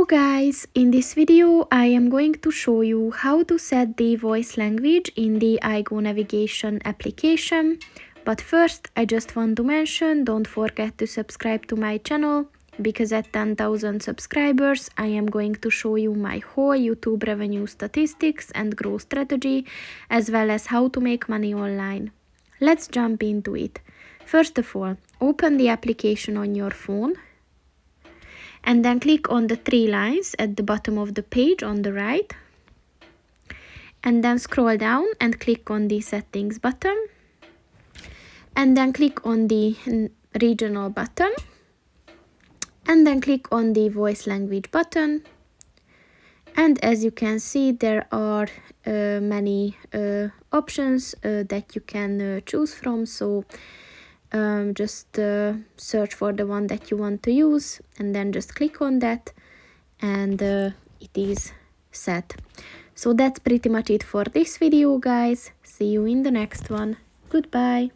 Hello guys, in this video I am going to show you how to set the voice language in the IGO Navigation application. But first I just want to mention, don't forget to subscribe to my channel, because at 10,000 subscribers I am going to show you my whole YouTube revenue statistics and growth strategy, as well as how to make money online. Let's jump into it. First of all, open the application on your phone. And then click on the three lines at the bottom of the page on the right. And then scroll down and click on the settings button. And then click on the regional button. And then click on the voice language button. And as you can see, there are many options that you can choose from. So just search for the one that you want to use and then just click on that, and it is set. So that's pretty much it for this video, guys. See you in the next one. Goodbye.